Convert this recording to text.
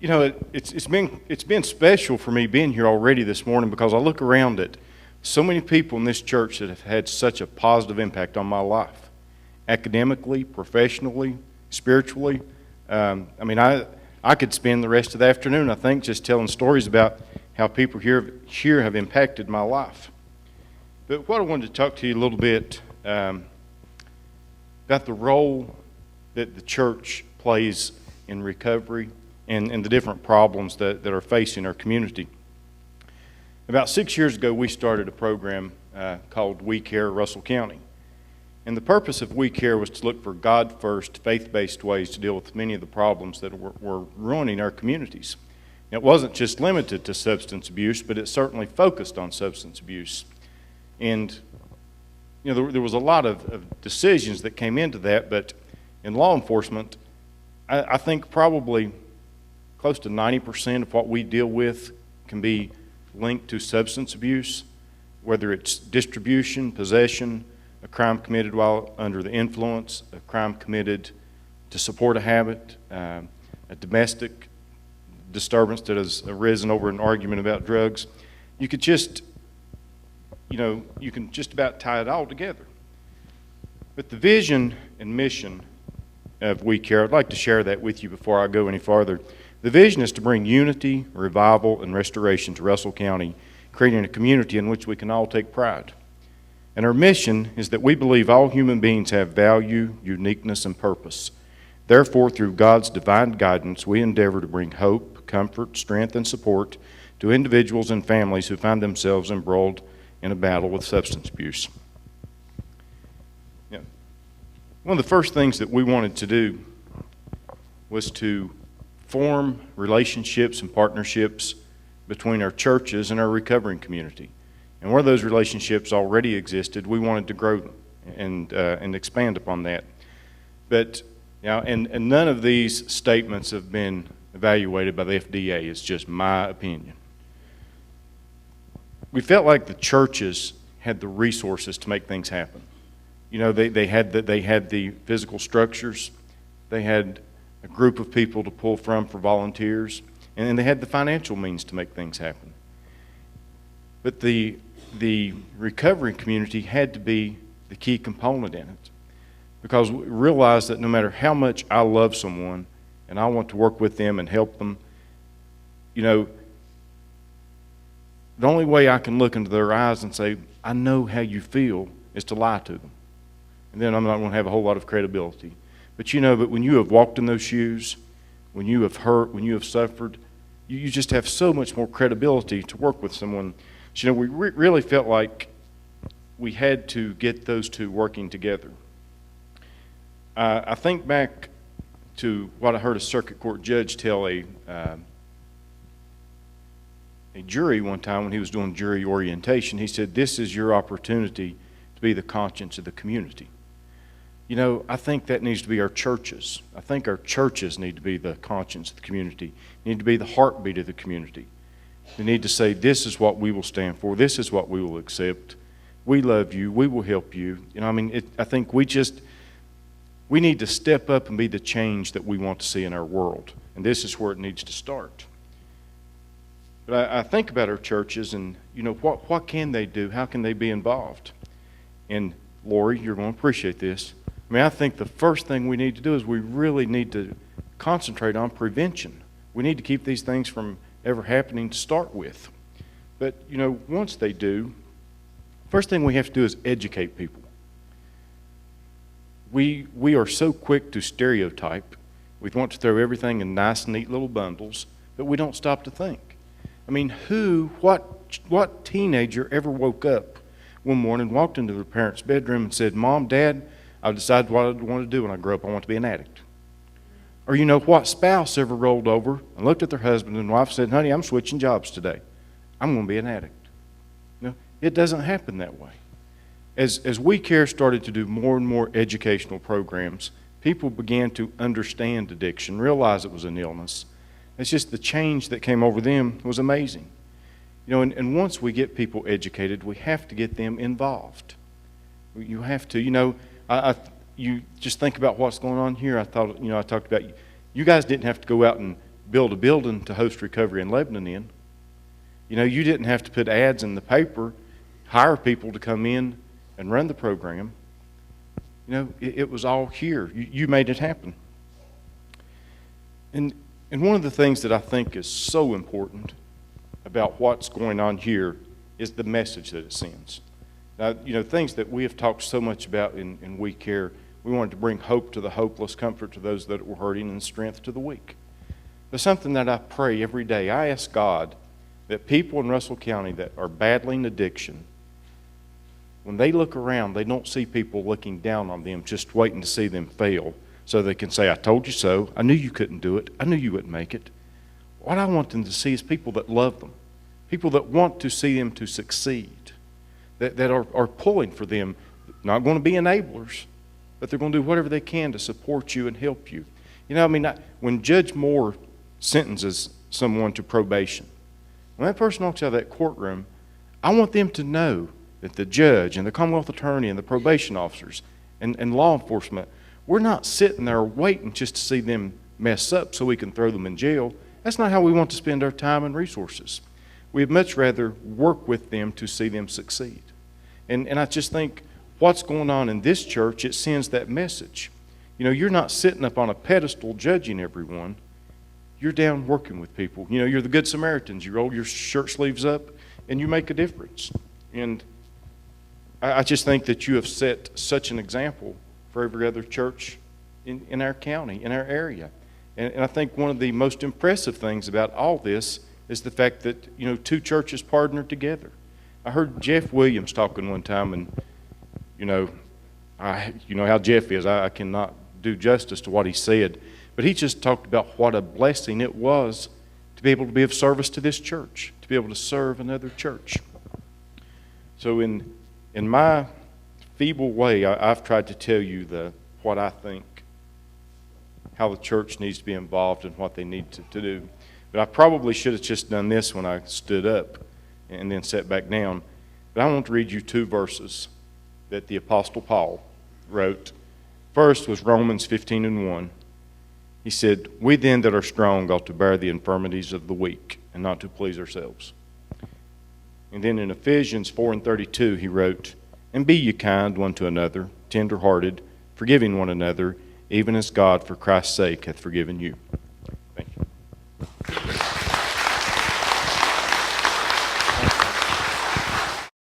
It's been special for me being here already this morning because I look around at so many people in this church that have had such a positive impact on my life, academically, professionally, spiritually. I could spend the rest of the afternoon, I think, just telling stories about how people here have impacted my life. But what I wanted to talk to you a little bit about the role that the church plays in recovery and the different problems that are facing our community. About 6 years ago, we started a program called We Care Russell County. And the purpose of We Care was to look for God-first, faith-based ways to deal with many of the problems that were ruining our communities. It wasn't just limited to substance abuse, but it certainly focused on substance abuse. And there was a lot of decisions that came into that, but in law enforcement, I think probably close to 90% of what we deal with can be linked to substance abuse, whether it's distribution, possession, a crime committed while under the influence, a crime committed to support a habit, a domestic disturbance that has arisen over an argument about drugs. You can just about tie it all together. But the vision and mission of We Care, I'd like to share that with you before I go any farther. The vision is to bring unity, revival, and restoration to Russell County, creating a community in which we can all take pride. And our mission is that we believe all human beings have value, uniqueness, and purpose. Therefore, through God's divine guidance, we endeavor to bring hope, comfort, strength, and support to individuals and families who find themselves embroiled in a battle with substance abuse. One of the first things that we wanted to do was to form relationships and partnerships between our churches and our recovering community. And where those relationships already existed, we wanted to grow them and expand upon that. But and none of these statements have been evaluated by the FDA. It's just my opinion. We felt like the churches had the resources to make things happen. They had the physical structures, they had a group of people to pull from for volunteers, and they had the financial means to make things happen. But the recovery community had to be the key component in it, because we realized that no matter how much I love someone and I want to work with them and help them, the only way I can look into their eyes and say, I know how you feel, is to lie to them. And then I'm not going to have a whole lot of credibility. But when you have walked in those shoes, when you have hurt, when you have suffered, you just have so much more credibility to work with someone. So, we really felt like we had to get those two working together. I think back to what I heard a circuit court judge tell a jury one time when he was doing jury orientation. He said, "This is your opportunity to be the conscience of the community." I think that needs to be our churches. I think our churches need to be the conscience of the community, need to be the heartbeat of the community. They need to say, this is what we will stand for, this is what we will accept, we love you, we will help you. I think we need to step up and be the change that we want to see in our world. And this is where it needs to start. But I think about our churches and, what can they do? How can they be involved? And Lori, you're going to appreciate this. I think the first thing we need to do is we really need to concentrate on prevention. We need to keep these things from ever happening to start with. But, once they do, first thing we have to do is educate people. We are so quick to stereotype. We want to throw everything in nice, neat little bundles, but we don't stop to think. What teenager ever woke up one morning, walked into their parents' bedroom and said, "Mom, Dad, I've decided what I want to do when I grow up. I want to be an addict"? Or what spouse ever rolled over and looked at their husband and wife and said, "Honey, I'm switching jobs today. I'm going to be an addict"? It doesn't happen that way. As We Care started to do more and more educational programs, people began to understand addiction, realize it was an illness. It's just the change that came over them was amazing. And once we get people educated, we have to get them involved. You have to, you just think about what's going on here. I talked about you guys didn't have to go out and build a building to host recovery in Lebanon in. You know, you didn't have to put ads in the paper, hire people to come in and run the program. You know, it was all here. You made it happen. And one of the things that I think is so important about what's going on here is the message that it sends. Now, you know, things that we have talked so much about in We Care, we wanted to bring hope to the hopeless, comfort to those that were hurting, and strength to the weak. But something that I pray every day, I ask God that people in Russell County that are battling addiction, when they look around, they don't see people looking down on them, just waiting to see them fail, so they can say, I told you so, I knew you couldn't do it, I knew you wouldn't make it. What I want them to see is people that love them, people that want to see them to succeed, that are pulling for them, not going to be enablers, but they're going to do whatever they can to support you and help you. You know, I mean, when Judge Moore sentences someone to probation, when that person walks out of that courtroom, I want them to know that the judge and the Commonwealth Attorney and the probation officers and law enforcement, we're not sitting there waiting just to see them mess up so we can throw them in jail. That's not how we want to spend our time and resources. We'd much rather work with them to see them succeed. And I just think what's going on in this church, it sends that message. You know, you're not sitting up on a pedestal judging everyone. You're down working with people. You know, you're the Good Samaritans. You roll your shirt sleeves up and you make a difference. And I just think that you have set such an example for every other church in our county, in our area. And I think one of the most impressive things about all this is the fact that, you know, two churches partnered together. I heard Jeff Williams talking one time, and, you know how Jeff is. I cannot do justice to what he said. But he just talked about what a blessing it was to be able to be of service to this church, to be able to serve another church. So in my feeble way, I've tried to tell you what I think, how the church needs to be involved and what they need to do. But I probably should have just done this when I stood up and then sat back down. But I want to read you two verses that the Apostle Paul wrote. First was Romans 15:1. He said, we then that are strong ought to bear the infirmities of the weak and not to please ourselves. And then in Ephesians 4:32 he wrote, and be ye kind one to another, tender-hearted, forgiving one another, even as God for Christ's sake hath forgiven you.